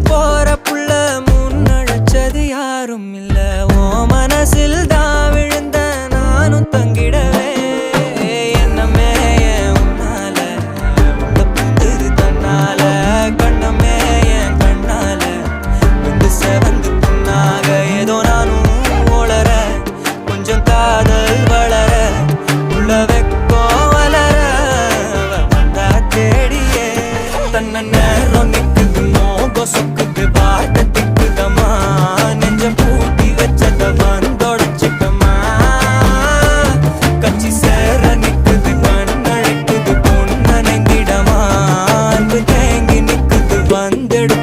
போற புள்ள முன்னழைச்சது யாரும் இல்ல ஓ மனசில் தான் விழுந்த நானும் தங்கிடவே என்னமே உன்னால உள்ள புந்துது தன்னால கண்ணமே என் கண்ணால வந்து செவந்து புண்ணாக ஏதோ நானும் ஓளற கொஞ்சம் காதல் வளர உள்ள வெக்கம் வளர வந்தா தேடியே தன்ன நேரம் நிக்குது மோகம் சொக்குது பாட்ட திக்குதமா நெஞ்ச பூட்டி வச்சத வந்தொடச்சுக்கமா கச்சி சேர நிக்குது கண்ணழைக்குது பொண்ணனைந்திடமா அன்பு தேங்கி நிக்குது வந்துடு